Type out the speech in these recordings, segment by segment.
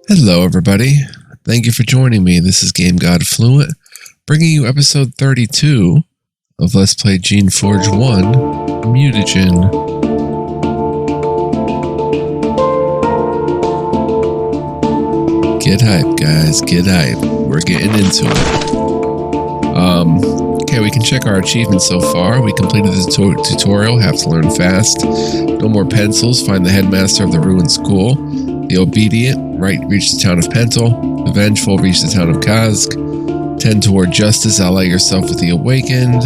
Hello, everybody. Thank you for joining me. This is Game God Fluent, bringing you episode 32 of Let's Play Geneforge 1, Mutagen. Get hype, guys. Get hype. We're getting into it. Okay, we can check our achievements so far. We completed the tutorial, have to learn fast. No more pencils, find the headmaster of the ruined school. The obedient, reach the town of Pentel. The vengeful, reach the town of KAZG. Tend toward justice, ally yourself with the awakened.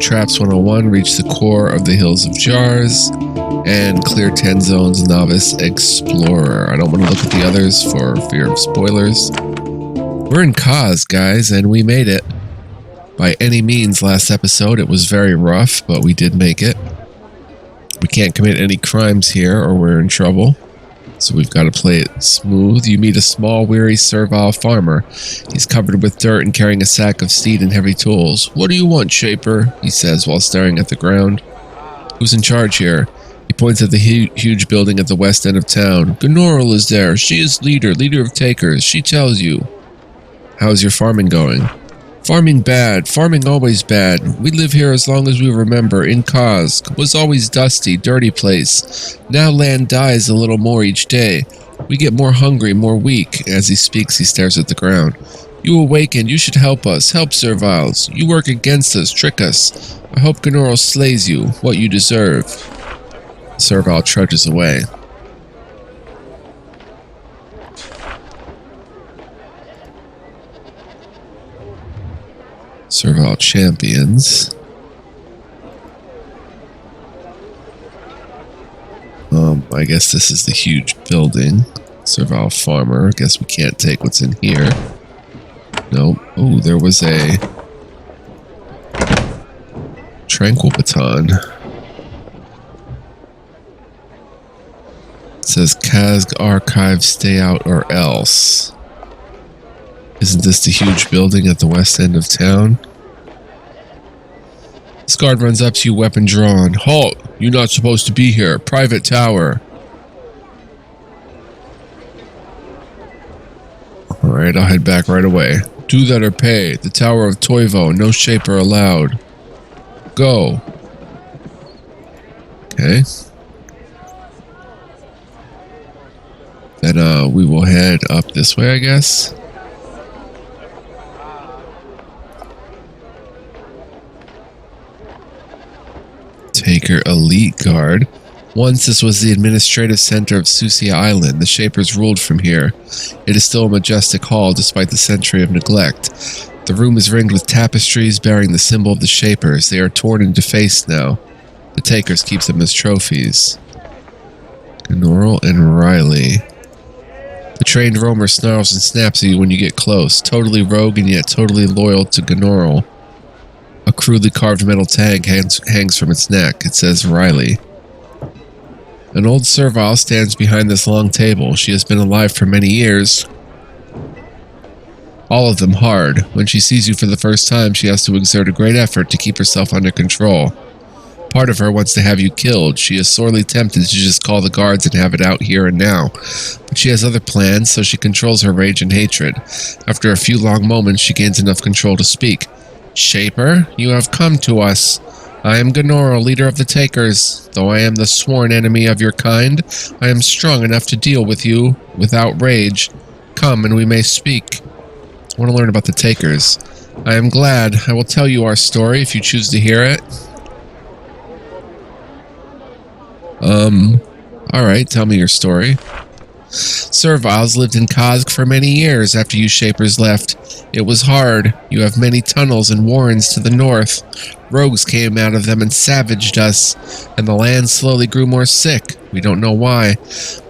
Traps 101, reach the core of the hills of jars. And clear 10 zones, novice explorer. I don't want to look at the others for fear of spoilers. We're in KAZG, guys, and we made it. By any means, last episode it was very rough, but we did make it. We can't commit any crimes here or we're in trouble. So we've got to play it smooth. You meet a small, weary, servile farmer. He's covered with dirt and carrying a sack of seed and heavy tools. "What do you want, Shaper?" he says while staring at the ground. "Who's in charge here?" He points at the huge building at the west end of town. "Genorl is there. She is leader of takers. She tells you." "How's your farming going?" "Farming bad. Farming always bad. We live here as long as we remember. In KAZG. Was always dusty, dirty place. Now land dies a little more each day. We get more hungry, more weak." As he speaks, he stares at the ground. "You awakened. You should help us. Help Serviles. You work against us, trick us. I hope Genorl slays you. What you deserve." Servile trudges away. Servile champions. I guess this is the huge building. Servile farmer. I guess we can't take what's in here. Nope. Oh, there was a tranquil baton. It says KAZG archive, stay out or else. Isn't this the huge building at the west end of town? This guard runs up to you, weapon drawn. "Halt! You're not supposed to be here. Private tower." Alright, I'll head back right away. "Do that or pay. The Tower of Toivo. No Shaper allowed. Go." Okay. Then we will head up this way, I guess. Taker Elite Guard. Once this was the administrative center of Susia Island. The Shapers ruled from here. It is still a majestic hall despite the century of neglect. The room is ringed with tapestries bearing the symbol of the Shapers. They are torn and defaced now. The Takers keep them as trophies. Genorl and Riley. The trained roamer snarls and snaps at you when you get close. Totally rogue and yet totally loyal to Genorl. A crudely carved metal tag hangs from its neck. It says Riley. An old servile stands behind this long table. She has been alive for many years. All of them hard. When she sees you for the first time, she has to exert a great effort to keep herself under control. Part of her wants to have you killed. She is sorely tempted to just call the guards and have it out here and now. But she has other plans, so she controls her rage and hatred. After a few long moments, she gains enough control to speak. "Shaper, you have come to us. I am Genorl, leader of the Takers. Though I am the sworn enemy of your kind, I am strong enough to deal with you without rage. Come and we may speak." I want to learn about the Takers. "I am glad. I will tell you our story if you choose to hear it." Alright, tell me your story. "Serviles lived in KAZG for many years after you Shapers left. It was hard. You have many tunnels and warrens to the north. Rogues came out of them and savaged us, and the land slowly grew more sick. We don't know why.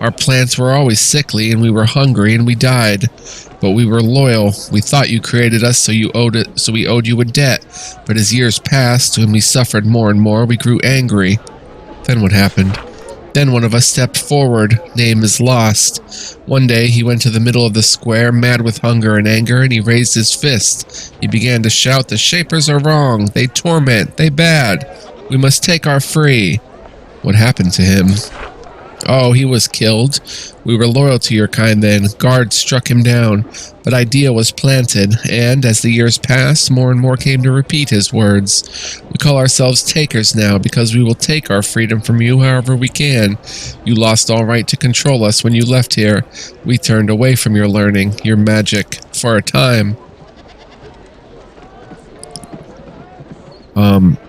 Our plants were always sickly, and we were hungry, and we died. But we were loyal. We thought you created us, so we owed you a debt. But as years passed, and we suffered more and more, we grew angry." Then what happened? "Then one of us stepped forward. Name is lost. One day he went to the middle of the square, mad with hunger and anger, and he raised his fist. He began to shout, 'The Shapers are wrong. They torment. They bad. We must take our free.'" "What happened to him?" Oh, he was killed. We were loyal to your kind then. Guards struck him down, but idea was planted, and as the years passed, more and more came to repeat his words. We call ourselves takers now because we will take our freedom from you however we can. You lost all right to control us when you left here. We turned away from your learning, your magic, for a time.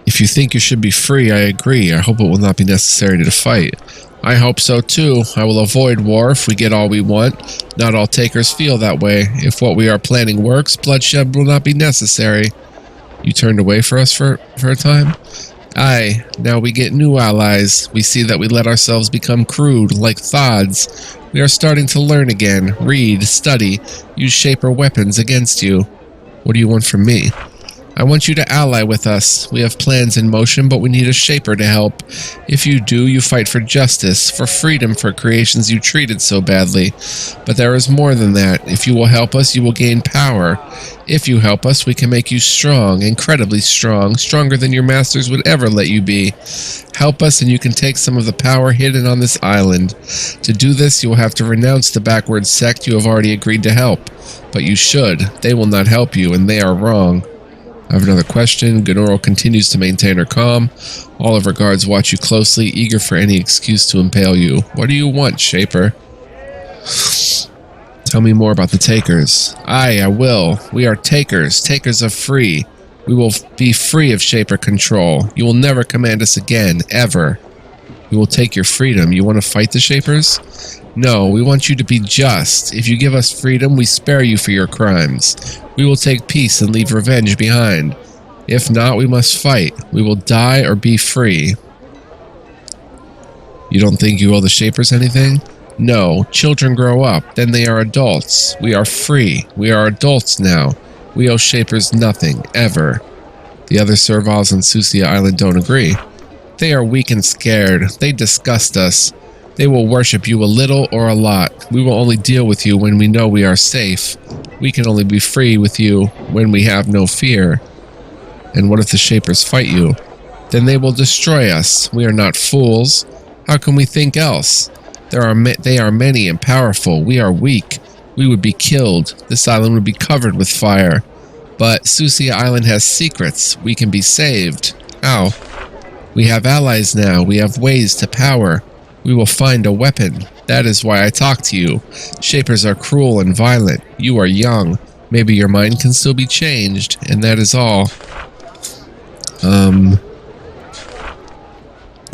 If you think you should be free, I agree. I hope it will not be necessary to fight. I hope so too. I will avoid war if we get all we want. Not all takers feel that way. If what we are planning works, bloodshed will not be necessary. You turned away for us for a time? Aye, now we get new allies. We see that we let ourselves become crude, like thods. We are starting to learn again, read, study, use shaper weapons against you. What do you want from me? I want you to ally with us. We have plans in motion, but we need a shaper to help. If you do, you fight for justice, for freedom for creations you treated so badly. But there is more than that. If you will help us, you will gain power. If you help us, we can make you strong, incredibly strong, stronger than your masters would ever let you be. Help us and you can take some of the power hidden on this island. To do this, you will have to renounce the backward sect you have already agreed to help. But you should. They will not help you, and they are wrong. I have another question. Gonoro continues to maintain her calm. All of her guards watch you closely, eager for any excuse to impale you. What do you want, Shaper? Tell me more about the Takers. Aye, I will. We are Takers. Takers of free. We will be free of Shaper control. You will never command us again, ever. We will take your freedom. You want to fight the Shapers? No, we want you to be just. If you give us freedom, we spare you for your crimes. We will take peace and leave revenge behind. If not, we must fight. We will die or be free. You don't think you owe the Shapers anything? No, children grow up, then they are adults. We are free. We are adults now. We owe Shapers nothing, ever. The other Serviles on Susia Island don't agree. They are weak and scared. They disgust us. They will worship you a little or a lot. We will only deal with you when we know we are safe. We can only be free with you when we have no fear. And what if the Shapers fight you? Then they will destroy us. We are not fools. How can we think else? They are many and powerful. We are weak. We would be killed. This island would be covered with fire. But Susia Island has secrets. We can be saved. How? We have allies now. We have ways to power. We will find a weapon. That is why I talk to you. Shapers are cruel and violent. You are young. Maybe your mind can still be changed, and that is all. I'd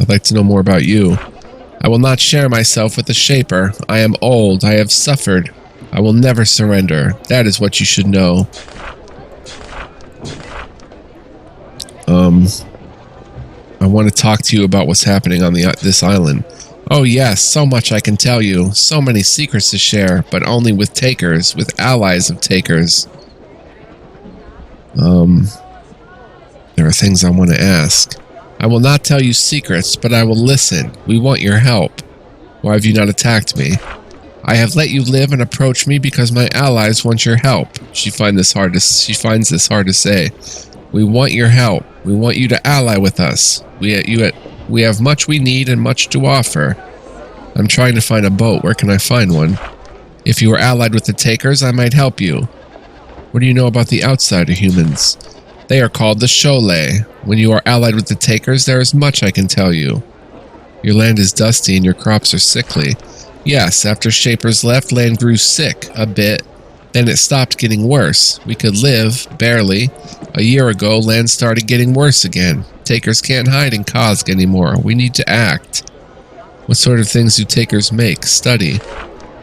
like to know more about you. I will not share myself with the Shaper. I am old. I have suffered. I will never surrender. That is what you should know. I want to talk to you about what's happening on this island. Oh yes, so much I can tell you. So many secrets to share, but only with takers, with allies of takers. There are things I want to ask. I will not tell you secrets, but I will listen. We want your help. Why have you not attacked me? I have let you live and approach me because my allies want your help. She finds this hard to say. We want your help. We want you to ally with us. We have much we need and much to offer. I'm trying to find a boat. Where can I find one? If you were allied with the Takers, I might help you. What do you know about the outsider humans? They are called the Sholay. When you are allied with the Takers, there is much I can tell you. Your land is dusty and your crops are sickly. Yes, after Shapers left, land grew sick a bit. Then it stopped getting worse. We could live, barely. A year ago, land started getting worse again. Takers can't hide in KAZG anymore. We need to act. What sort of things do Takers make? Study.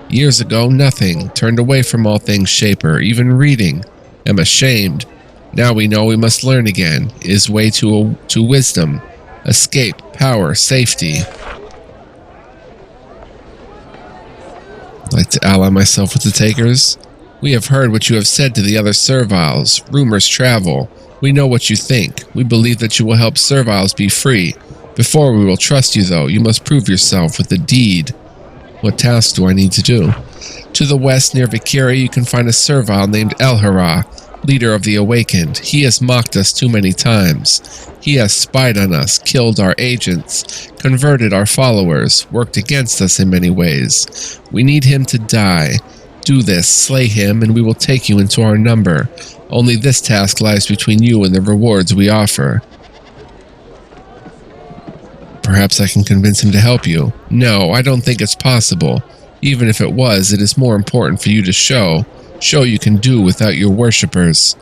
Years ago, nothing. Turned away from all things Shaper, even reading. Am ashamed. Now we know we must learn again. Is way to wisdom. Escape, power, safety. I'd like to ally myself with the Takers. We have heard what you have said to the other Serviles. Rumors travel. We know what you think. We believe that you will help Serviles be free. Before we will trust you, though, you must prove yourself with a deed. What task do I need to do? To the west, near Vikiri, you can find a Servile named Elhara. leader of the Awakened. He has mocked us too many times. He has spied on us, killed our agents, converted our followers, worked against us in many ways. We need him to die. Do this, slay him, and we will take you into our number. Only this task lies between you and the rewards we offer. Perhaps I can convince him to help you. No, I don't think it's possible. Even if it was, it is more important for you to show you can do without your worshippers.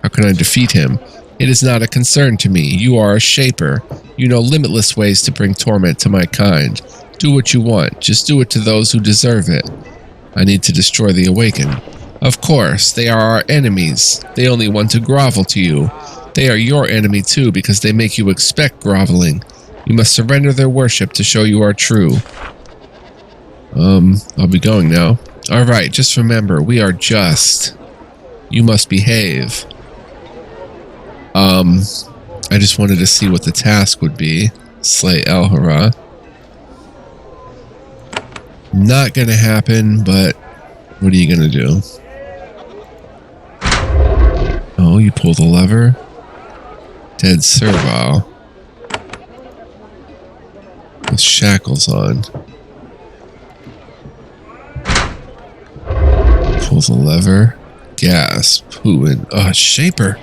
How can I defeat him? It is not a concern to me. You are a shaper. You know limitless ways to bring torment to my kind. Do what you want. Just do it to those who deserve it. I need to destroy the Awakened. Of course, they are our enemies. They only want to grovel to you. They are your enemy too because they make you expect groveling. You must surrender their worship to show you are true. I'll be going now. Alright, just remember, we are just. You must behave. I just wanted to see what the task would be. Slay El-Hara. Not gonna happen, but what are you gonna do? Oh, you pull the lever. Dead servile. With shackles on. Pulls the lever. Gasp. Who in? Oh, Shaper.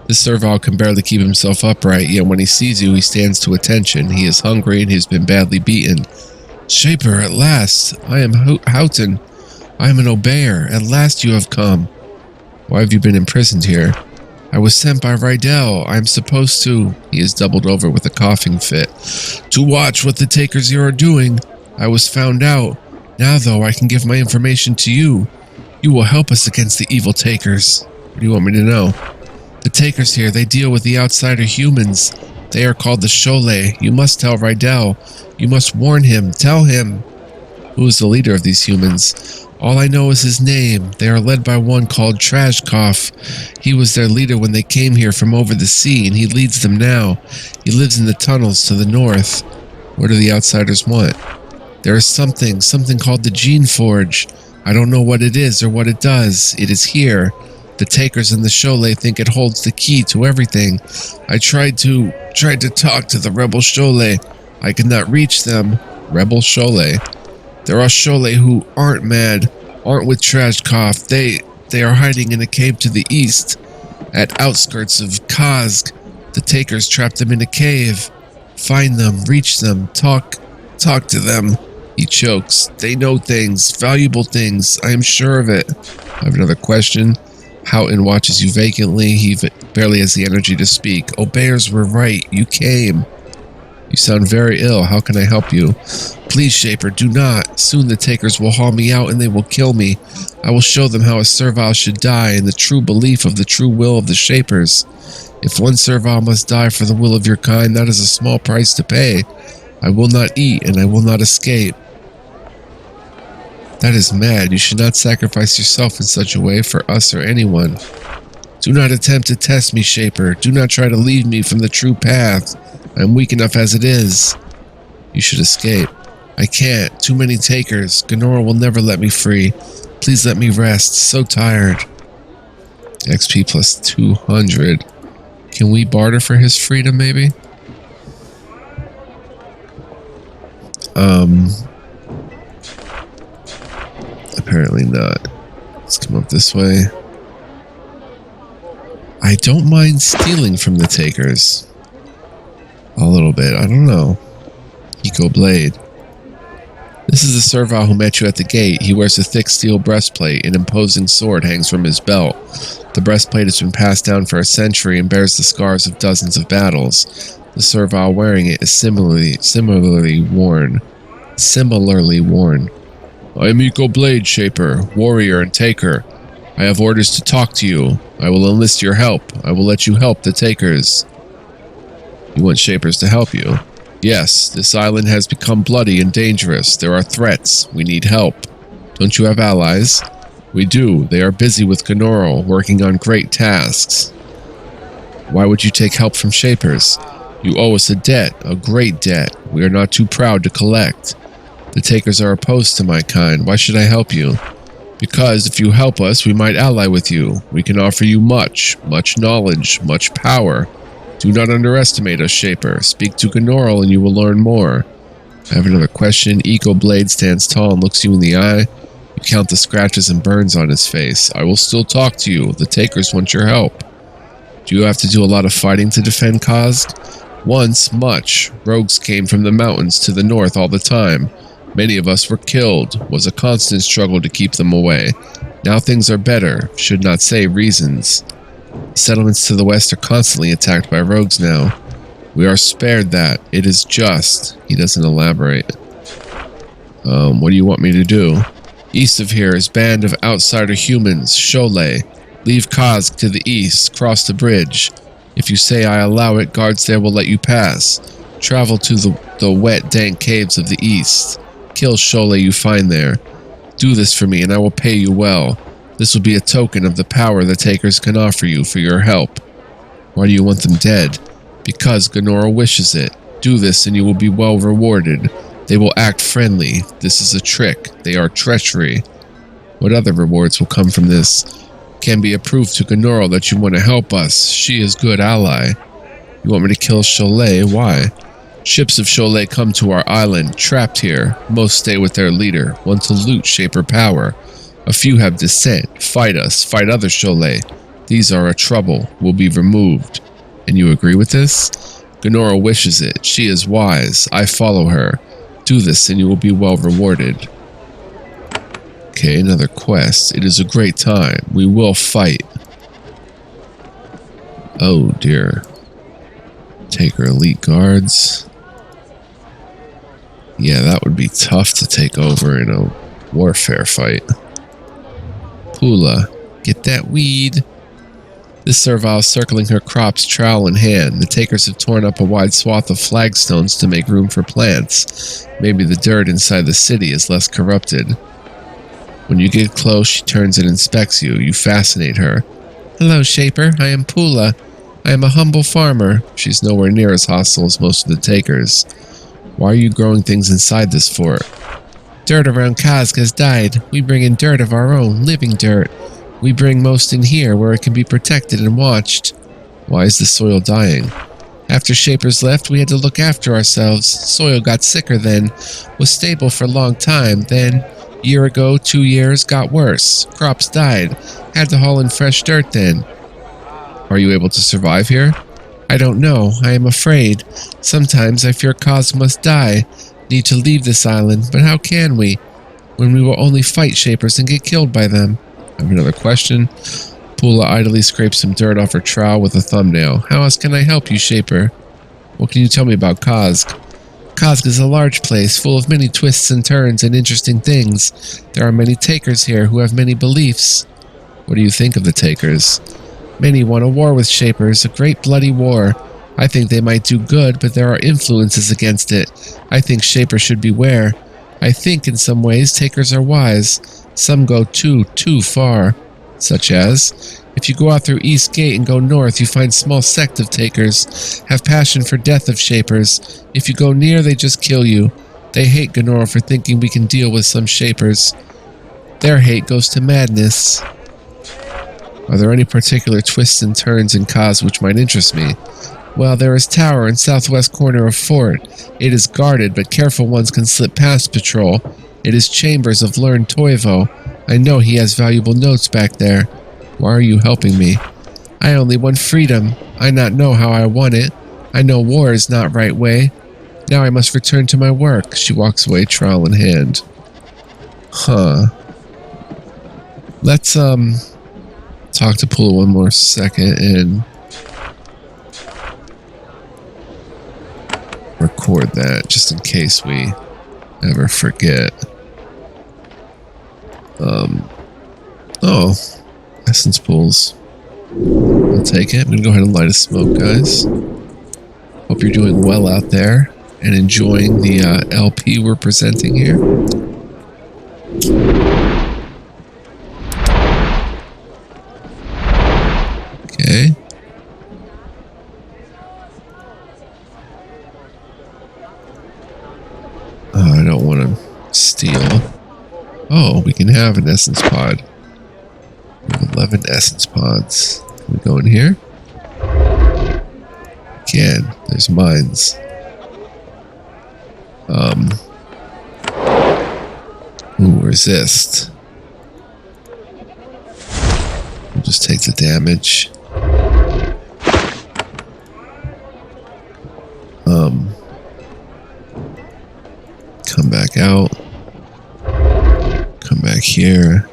This servile can barely keep himself upright, yet when he sees you, he stands to attention. He is hungry and he has been badly beaten. Shaper, at last. I am Houghton. I am an obeyer. At last you have come. Why have you been imprisoned here? I was sent by Rydell. I am supposed to... He is doubled over with a coughing fit. To watch what the takers here are doing. I was found out. Now, though, I can give my information to you. You will help us against the evil takers. What do you want me to know? The takers here, they deal with the outsider humans. They are called the Sholay. You must tell Rydell. You must warn him. Tell him. Who is the leader of these humans? All I know is his name. They are led by one called Trashkoff. He was their leader when they came here from over the sea, and he leads them now. He lives in the tunnels to the north. What do the outsiders want? There is something called the Geneforge. I don't know what it is or what it does. It is here. The takers and the Sholay think it holds the key to everything. I tried to talk to the rebel Sholay. I could not reach them. Rebel Sholay? There are Sholay who aren't mad, aren't with Trashkoff. They are hiding in a cave to the east, at outskirts of KAZG. The takers trapped them in a cave. Find them, reach them, talk to them. He chokes. They know things, valuable things. I am sure of it. I have another question. Houghton watches you vacantly. He barely has the energy to speak. Obeyers were right. You came. You sound very ill. How can I help you? Please, Shaper, do not. Soon the takers will haul me out and they will kill me. I will show them how a servile should die and the true belief of the true will of the Shapers. If one servile must die for the will of your kind, that is a small price to pay. I will not eat and I will not escape. That is mad. You should not sacrifice yourself in such a way for us or anyone. Do not attempt to test me, Shaper. Do not try to lead me from the true path. I am weak enough as it is. You should escape. I can't. Too many takers. Gnora will never let me free. Please let me rest. So tired. XP plus 200. Can we barter for his freedom, maybe? Apparently not. Let's come up this way. I don't mind stealing from the takers. A little bit. I don't know. Eco Blade. This is the servile who met you at the gate. He wears a thick steel breastplate. An imposing sword hangs from his belt. The breastplate has been passed down for a century and bears the scars of dozens of battles. The servile wearing it is similarly worn. I am Eco Blade, Shaper, warrior and taker. I have orders to talk to you. I will enlist your help. I will let you help the takers. You want Shapers to help you? Yes, this island has become bloody and dangerous. There are threats. We need help. Don't you have allies? We do. They are busy with Gnora, working on great tasks. Why would you take help from Shapers? You owe us a debt, a great debt. We are not too proud to collect. The takers are opposed to my kind. Why should I help you? Because if you help us, we might ally with you. We can offer you much knowledge, much power. Do not underestimate us, Shaper. Speak to Gnoral and you will learn more. I have another question. Eco Blade stands tall and looks you in the eye. You count the scratches and burns on his face. I will still talk to you. The Takers want your help. Do you have to do a lot of fighting to defend KAZG? Once, much. Rogues came from the mountains to the north all the time. Many of us were killed. It was a constant struggle to keep them away. Now things are better. Should not say reasons. Settlements to the west are constantly attacked by rogues now. We are spared that. It is just. He doesn't elaborate. What do you want me to do? East of here is band of outsider humans, Sholay. Leave KAZG to the east, cross the bridge. If you say I allow it, guards there will let you pass. Travel to the wet, dank caves of the east. Kill Sholay you find there. Do this for me and I will pay you well. This will be a token of the power the Takers can offer you for your help. Why do you want them dead? Because Gnoral wishes it. Do this and you will be well rewarded. They will act friendly. This is a trick. They are treachery. What other rewards will come from this? Can be a proof to Gnoral that you want to help us. She is good ally. You want me to kill Sholay? Why? Ships of Sholay come to our island, trapped here. Most stay with their leader, want to loot Shaper power. A few have dissent. Fight us, fight other Sholay. These are a trouble, will be removed. And you agree with this? Gnoral wishes it. She is wise. I follow her. Do this and you will be well rewarded. Okay, another quest. It is a great time. We will fight. Oh dear. Taker elite guards. Yeah, that would be tough to take over in a warfare fight. Pula, get that weed. This servile circling her crops, trowel in hand. The Takers have torn up a wide swath of flagstones to make room for plants. Maybe the dirt inside the city is less corrupted. When you get close, she turns and inspects you. You fascinate her. Hello, Shaper. I am Pula. I am a humble farmer. She's nowhere near as hostile as most of the Takers. Why are you growing things inside this fort? Dirt around KAZG has died. We bring in dirt of our own, living dirt. We bring most in here where it can be protected and watched. Why is the soil dying? After Shapers left, we had to look after ourselves. Soil got sicker then. Was stable for a long time. Then, year ago, 2 years, got worse. Crops died. Had to haul in fresh dirt then. Are you able to survive here? I don't know. I am afraid. Sometimes I fear KAZG must die. Need to leave this island, but how can we? When we will only fight Shapers and get killed by them. I have another question. Pula idly scrapes some dirt off her trowel with a thumbnail. How else can I help you, Shaper? What can you tell me about KAZG? KAZG is a large place, full of many twists and turns and interesting things. There are many Takers here who have many beliefs. What do you think of the Takers? Many want a war with Shapers, a great bloody war. I think they might do good, but there are influences against it. I think Shapers should beware. I think in some ways Takers are wise. Some go too far. Such as, if you go out through East Gate and go north, you find small sect of Takers, have passion for death of Shapers. If you go near, they just kill you. They hate Gnoral for thinking we can deal with some Shapers. Their hate goes to madness. Are there any particular twists and turns in KAZG which might interest me? Well, there is tower in southwest corner of fort. It is guarded, but careful ones can slip past patrol. It is chambers of learned Toivo. I know he has valuable notes back there. Why are you helping me? I only want freedom. I not know how I want it. I know war is not right way. Now I must return to my work. She walks away, trowel in hand. Huh. Let's, talk to Pula one more second and record that just in case we ever forget. Oh, essence pools. I'll take it. I'm gonna go ahead and light a smoke, guys. Hope you're doing well out there and enjoying the LP we're presenting here. Okay. Oh, I don't want to steal. Oh, we can have an essence pod. We have 11 essence pods. Can we go in here? We can. There's mines. Ooh, resist. We'll just take the damage. Come back out. Come back here.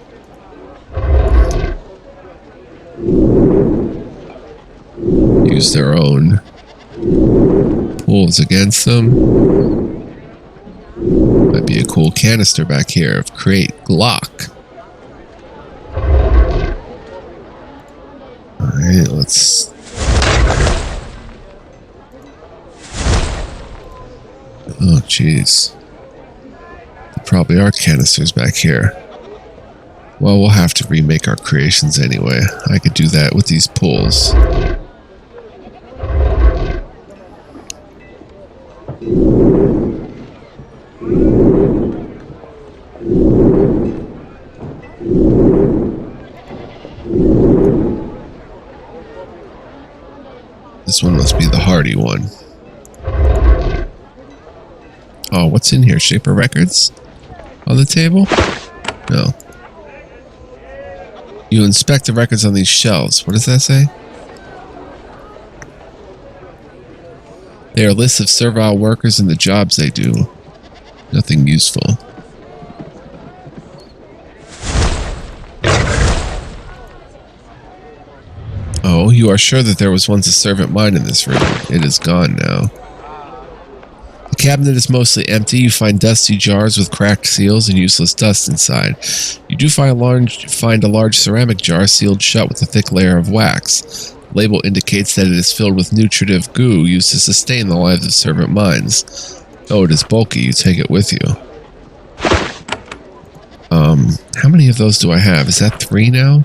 Use their own pools against them. Might be a cool canister back here of create Glock. Alright, let's... Oh, jeez. There probably are canisters back here. Well, we'll have to remake our creations anyway. I could do that with these pools. This one must be the hardy one. Oh, what's in here? Shaper records? On the table? No. You inspect the records on these shelves. What does that say? They are lists of servile workers and the jobs they do. Nothing useful. Oh, you are sure that there was once a servant mine in this room. It is gone now. The cabinet is mostly empty. You find dusty jars with cracked seals and useless dust inside. You do find a large ceramic jar sealed shut with a thick layer of wax. The label indicates that it is filled with nutritive goo used to sustain the lives of servant mines. Oh, it is bulky. You take it with you. How many of those do I have? Is that 3 now?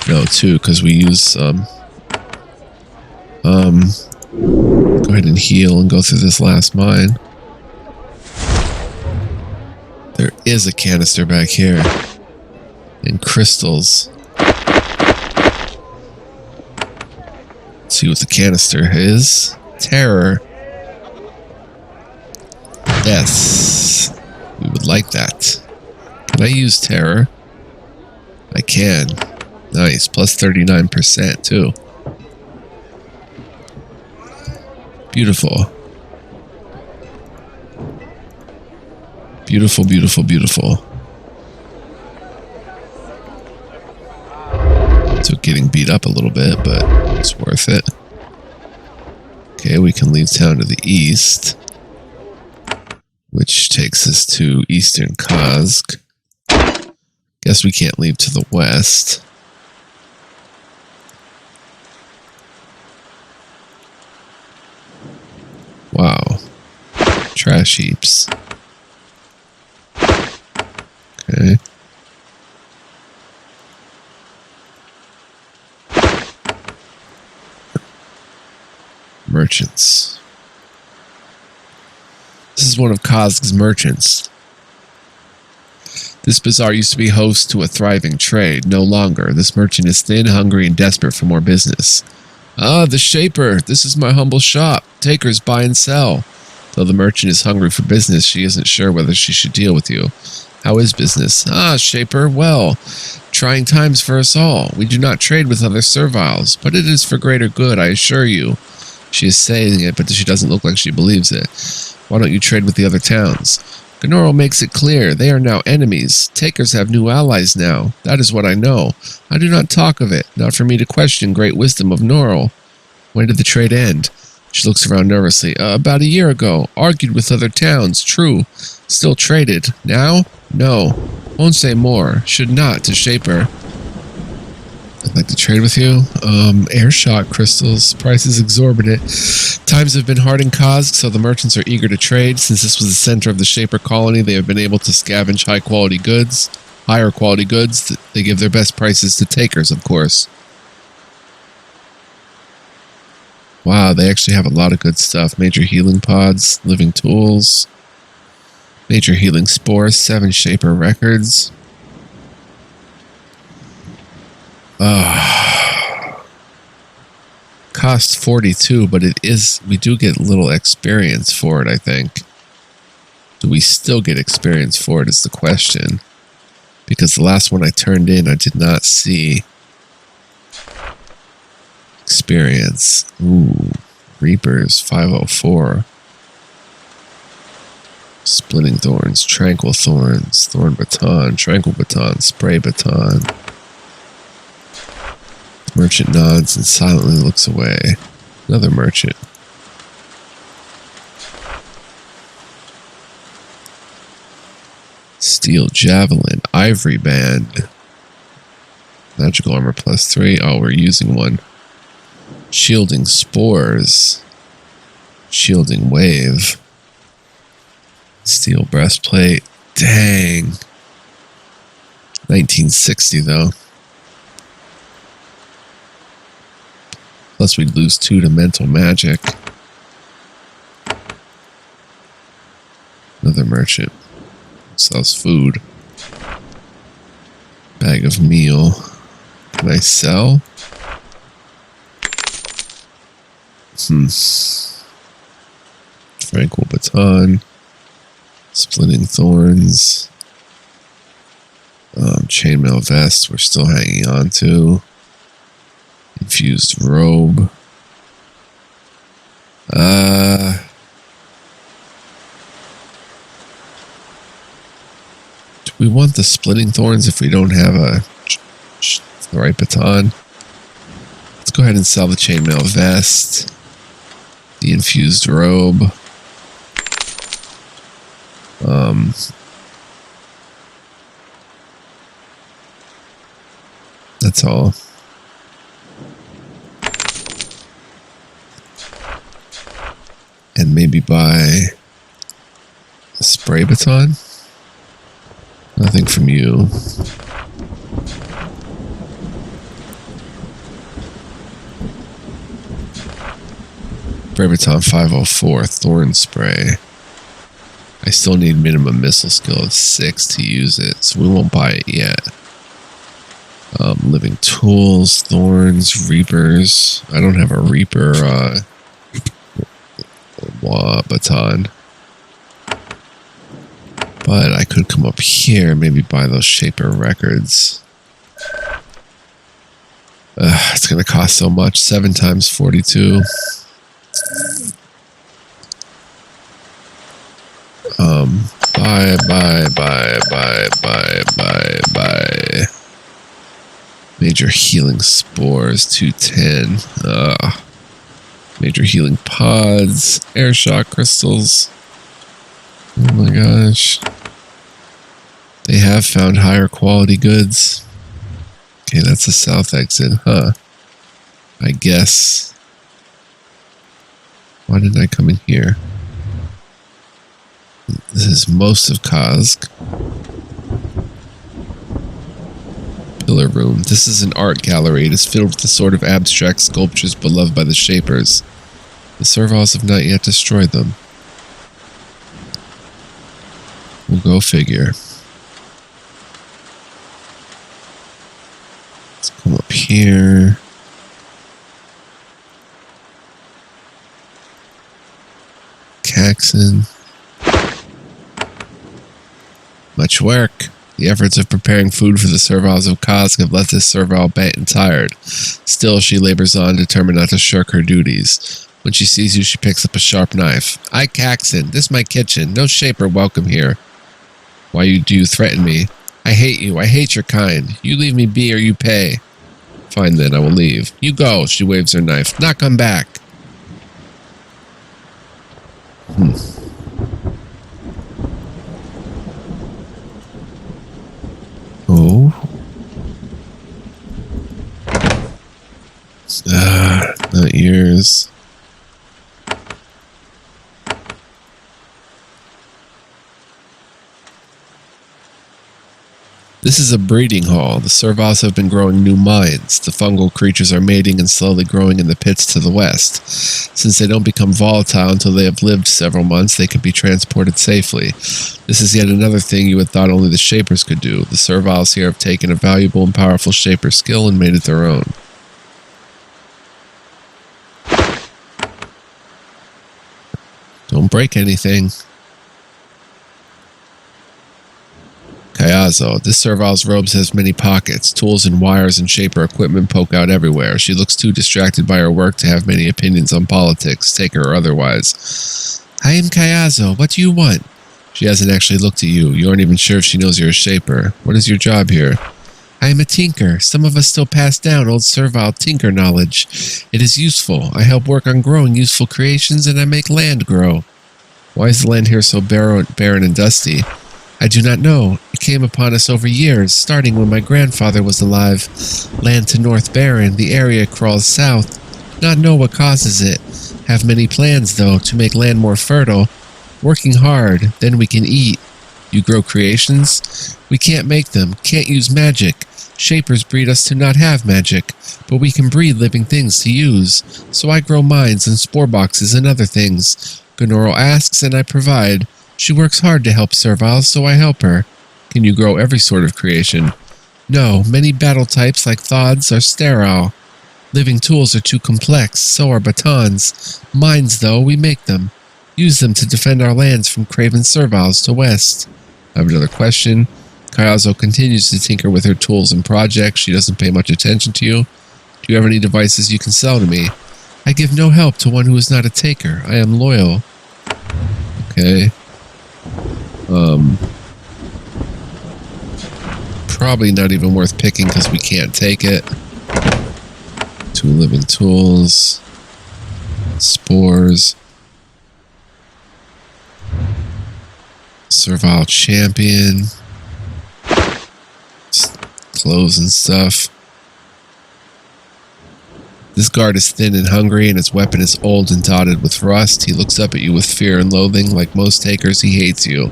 No, 2, because we use, go ahead and heal and go through this last mine. There is a canister back here. And crystals. Let's see what the canister is. Terror. Yes. We would like that. Can I use terror? I can. Nice. Plus 39% too. Beautiful. Beautiful, beautiful, beautiful. So getting beat up a little bit, but it's worth it. Okay, we can leave town to the east, which takes us to Eastern KAZG. Guess we can't leave to the west. Wow. Trash heaps. Okay. Merchants. This is one of KAZG's merchants. This bazaar used to be host to a thriving trade. No longer. This merchant is thin, hungry, and desperate for more business. Ah, the Shaper. This is my humble shop. Takers buy and sell. Though the merchant is hungry for business, she isn't sure whether she should deal with you. How is business? Ah, Shaper, well, trying times for us all. We do not trade with other serviles, but it is for greater good, I assure you. She is saying it, but she doesn't look like she believes it. Why don't you trade with the other towns? Gnoro makes it clear. They are now enemies. Takers have new allies now. That is what I know. I do not talk of it. Not for me to question great wisdom of Gnoro. When did the trade end? She looks around nervously. About a year ago. Argued with other towns. True. Still traded. Now? No. Won't say more. Should not to Shaper. I'd like to trade with you. Air shot crystals. Price is exorbitant. Times have been hard in KAZG, so the merchants are eager to trade. Since this was the center of the Shaper colony, they have been able to scavenge higher quality goods. They give their best prices to takers, of course. Wow, they actually have a lot of good stuff. Major healing pods, living tools, major healing spores, 7 Shaper records. Cost 42, but we do get little experience for it, I think. Do we still get experience for it is the question. Because the last one I turned in, I did not see experience. Ooh, Reapers, 504. Splitting Thorns, Tranquil Thorns, Thorn Baton, Tranquil Baton, Spray Baton. Merchant nods and silently looks away. Another merchant. Steel Javelin, Ivory Band. Magical Armor +3. Oh, we're using one. Shielding Spores. Shielding Wave. Steel Breastplate. Dang. 1960 though. Plus we'd lose 2 to Mental Magic. Another merchant. Sells food. Bag of meal. Can I sell? Tranquil Baton. Splitting Thorns. Chainmail Vest we're still hanging on to. Infused Robe. Do we want the Splitting Thorns if we don't have the right baton? Let's go ahead and sell the Chainmail Vest. The Infused Robe. That's all. And maybe buy a Spray Baton? Nothing from you. Spray Baton 504, Thorn Spray. I still need minimum missile skill of 6 to use it, so we won't buy it yet. Living Tools, Thorns, Reapers. I don't have a Reaper baton. But I could come up here and maybe buy those Shaper records. It's going to cost so much. 7 times 42. Bye. Major Healing Spores, 210. Major Healing Pods, Air Shock Crystals. Oh my gosh. They have found higher quality goods. Okay, that's the south exit, huh? I guess. Why didn't I come in here? This is most of KAZG. Pillar Room. This is an art gallery. It is filled with the sort of abstract sculptures beloved by the Shapers. The Servals have not yet destroyed them. We'll go figure. Let's come up here. Caxon. Much work. The efforts of preparing food for the Servals of KAZG have left this Serval bent and tired. Still, she labors on, determined not to shirk her duties. When she sees you, she picks up a sharp knife. I, Caxon, this is my kitchen. No Shaper welcome here. Why do you threaten me? I hate you. I hate your kind. You leave me be or you pay. Fine then, I will leave. You go, she waves her knife. Not come back. Oh. Not yours. This is a breeding hall. The serviles have been growing new minds. The fungal creatures are mating and slowly growing in the pits to the west. Since they don't become volatile until they have lived several months, they can be transported safely. This is yet another thing you had thought only the Shapers could do. The serviles here have taken a valuable and powerful Shaper skill and made it their own. Don't break anything. KAZG. This servile's robes has many pockets. Tools and wires and Shaper equipment poke out everywhere. She looks too distracted by her work to have many opinions on politics, Taker or otherwise. I am KAZG. What do you want? She hasn't actually looked at you. You aren't even sure if she knows you're a Shaper. What is your job here? I am a tinker. Some of us still pass down old servile tinker knowledge. It is useful. I help work on growing useful creations and I make land grow. Why is the land here so barren and dusty? I do not know. It came upon us over years, starting when my grandfather was alive. Land to north barren, the area crawls south. Not know what causes it. Have many plans, though, to make land more fertile. Working hard, then we can eat. You grow creations? We can't make them, can't use magic. Shapers breed us to not have magic, but we can breed living things to use. So I grow mines and spore boxes and other things. Gonoro asks and I provide. She works hard to help serviles, so I help her. Can you grow every sort of creation? No, many battle types like thods are sterile. Living tools are too complex, so are batons. Mines, though, we make them. Use them to defend our lands from craven serviles to west. I have another question. KAZG continues to tinker with her tools and projects. She doesn't pay much attention to you. Do you have any devices you can sell to me? I give no help to one who is not a taker. I am loyal. Okay. Probably not even worth picking because we can't take it. 2 living tools. Spores. Servile champion. Clothes and stuff. This guard is thin and hungry, and his weapon is old and dotted with rust. He looks up at you with fear and loathing. Like most takers, he hates you.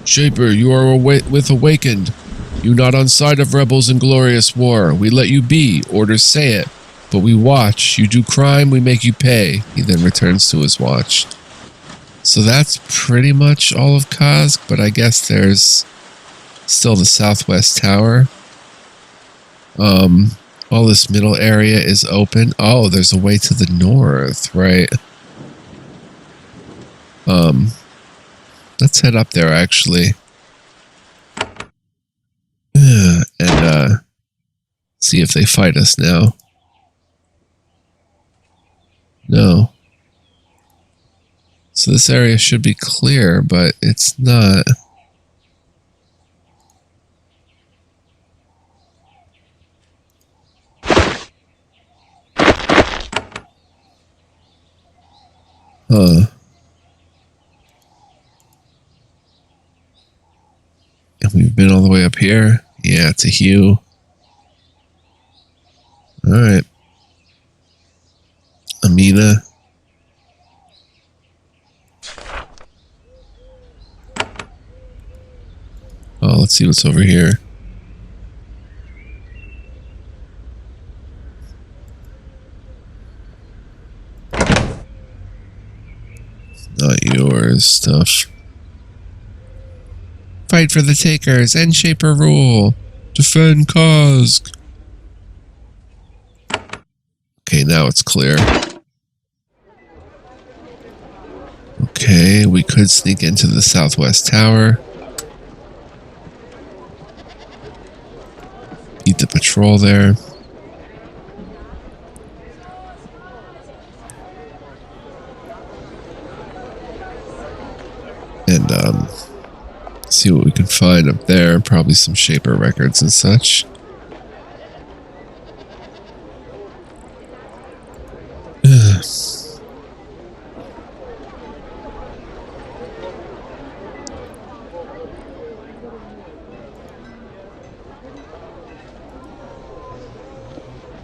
Shaper, you are awakened. You not on side of rebels in glorious war. We let you be. Orders say it. But we watch. You do crime, we make you pay. He then returns to his watch. So that's pretty much all of KAZG, but I guess there's still the southwest tower. All this middle area is open. Oh, there's a way to the north, right? Let's head up there, actually. And, see if they fight us now. No. So this area should be clear, but it's not. Huh. And we've been all the way up here. Yeah, to Hugh. Alright. Amina. Oh, let's see what's over here. Not yours stuff. Fight for the takers. End Shaper rule. Defend KAZG. Okay, now it's clear. Okay, we could sneak into the southwest tower. Beat the patrol there. And, see what we can find up there. Probably some Shaper records and such.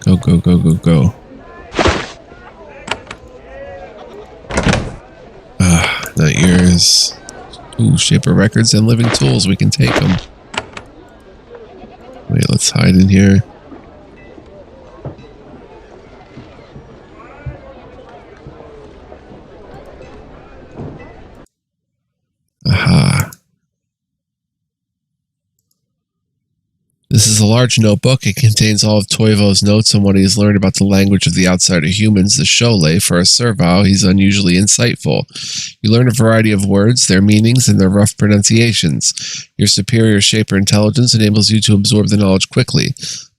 Go, go, go, go, go. Ah, not yours. Ooh, Shaper records and living tools. We can take them. let's hide in here. Aha. This is a large notebook. It contains all of Toivo's notes on what he has learned about the language of the outsider humans, the Shole. For a Serval, he's unusually insightful. You learn a variety of words, their meanings, and their rough pronunciations. Your superior shaper intelligence enables you to absorb the knowledge quickly.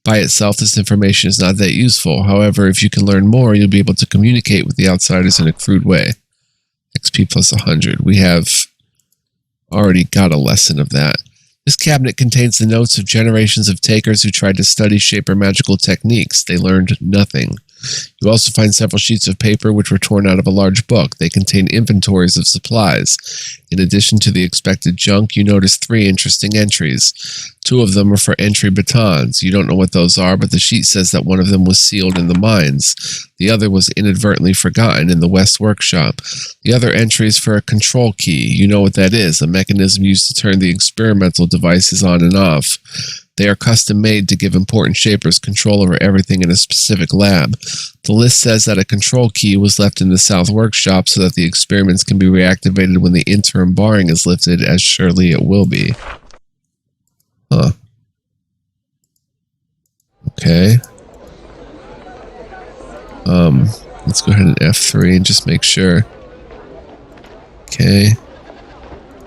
By itself, this information is not that useful. However, if you can learn more, you'll be able to communicate with the outsiders in a crude way. XP plus 100. We have already got a lesson of that. This cabinet contains the notes of generations of takers who tried to study Shaper magical techniques. They learned nothing. You also find several sheets of paper which were torn out of a large book. They contain inventories of supplies. In addition to the expected junk, you notice 3 interesting entries. 2 of them are for entry batons. You don't know what those are, but the sheet says that one of them was sealed in the mines. The other was inadvertently forgotten in the West Workshop. The other entry is for a control key. You know what that is, a mechanism used to turn the experimental devices on and off. They are custom made to give important shapers control over everything in a specific lab. The list says that a control key was left in the South Workshop so that the experiments can be reactivated when the interim barring is lifted, as surely it will be. Huh. Okay. Let's go ahead and F3 and just make sure. Okay.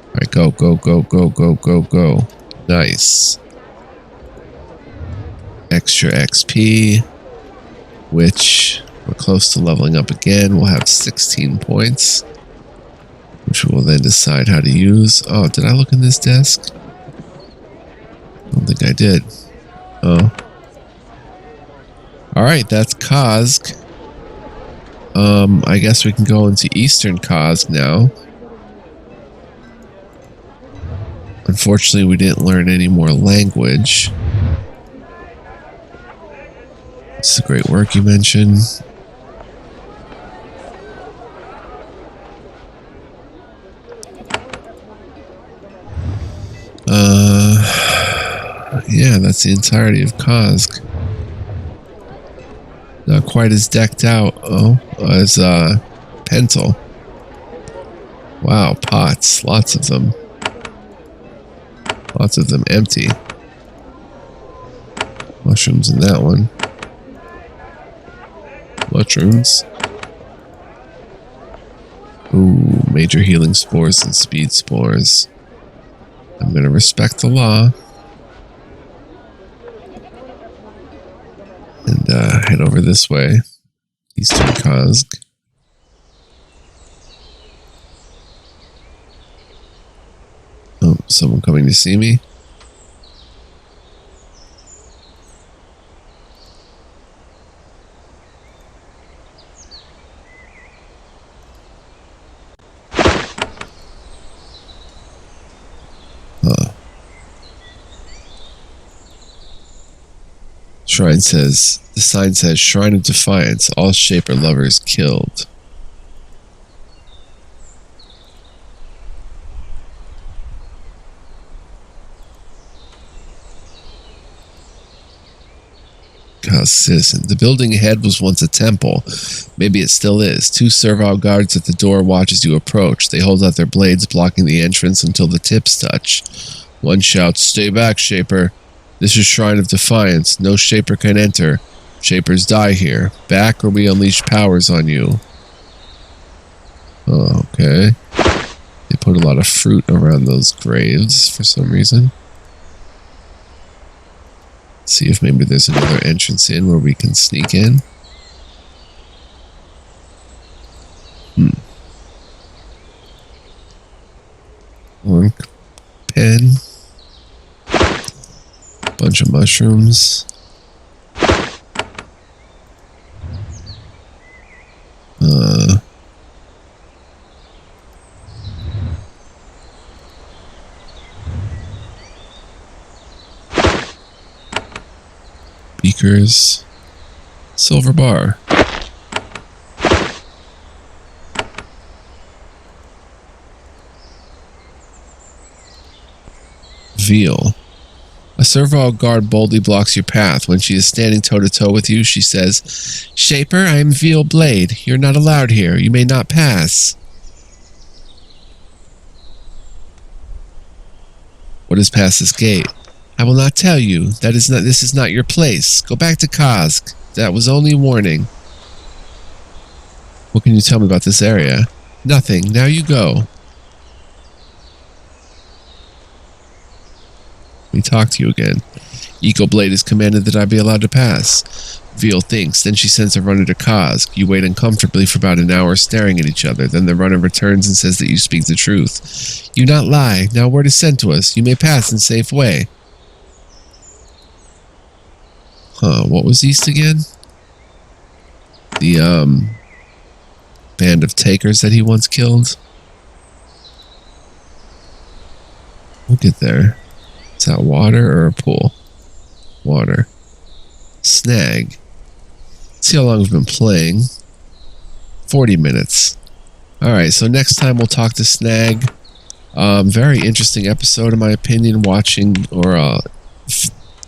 Alright, go, go, go, go, go, go, go. Nice. Extra XP, which we're close to leveling up again. We'll have 16 points, which we'll then decide how to use. Oh, did I look in this desk? I don't think I did. Oh. Alright, that's KAZG. I guess we can go into Eastern KAZG now. Unfortunately, we didn't learn any more language. It's the great work you mentioned. Yeah, that's the entirety of KAZG. Not quite as decked out, as Pentel. Wow, pots, lots of them. Lots of them empty. Mushrooms in that one. Mushrooms. Ooh, major healing spores and speed spores. I'm gonna respect the law. And head over this way. Eastern KAZG. Oh, someone coming to see me? The sign says, Shrine of Defiance, all Shaper lovers killed. Citizen. The building ahead was once a temple. Maybe it still is. 2 servile guards at the door watch as you approach. They hold out their blades, blocking the entrance until the tips touch. One shouts, "Stay back, Shaper. This is Shrine of Defiance. No Shaper can enter. Shapers die here. Back or we unleash powers on you." Oh, okay. They put a lot of fruit around those graves for some reason. See if maybe there's another entrance in where we can sneak in. Work pen. Bunch of mushrooms. Beakers. Silver bar. Veal. A serval guard boldly blocks your path. When she is standing toe-to-toe with you, she says, Shaper, I am Veal Blade. You're not allowed here. You may not pass. What is past this gate? I will not tell you. This is not your place. Go back to KAZG. That was only warning. What can you tell me about this area? Nothing. Now you go. Let me talk to you again. Ecoblade has commanded that I be allowed to pass. Veal thinks. Then she sends a runner to KAZG. You wait uncomfortably for about an hour staring at each other. Then the runner returns and says that you speak the truth. You not lie. Now word is sent to us. You may pass in safe way. What was east again? The, band of takers that he once killed? We'll get there. Is that water or a pool? Water. Snag. Let's see how long we've been playing. 40 minutes. Alright, so next time we'll talk to Snag. Very interesting episode in my opinion, watching or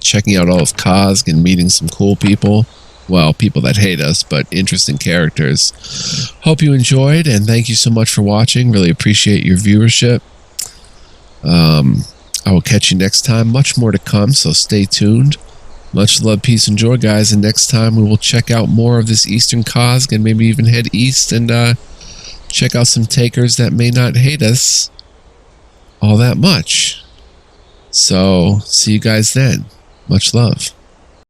checking out all of KAZG and meeting some cool people. Well, people that hate us, but interesting characters. Hope you enjoyed, and thank you so much for watching. Really appreciate your viewership. I will catch you next time. Much more to come, so stay tuned. Much love, peace, and joy, guys. And next time we will check out more of this Eastern KAZG and maybe even head east and check out some takers that may not hate us all that much. So, see you guys then. Much love.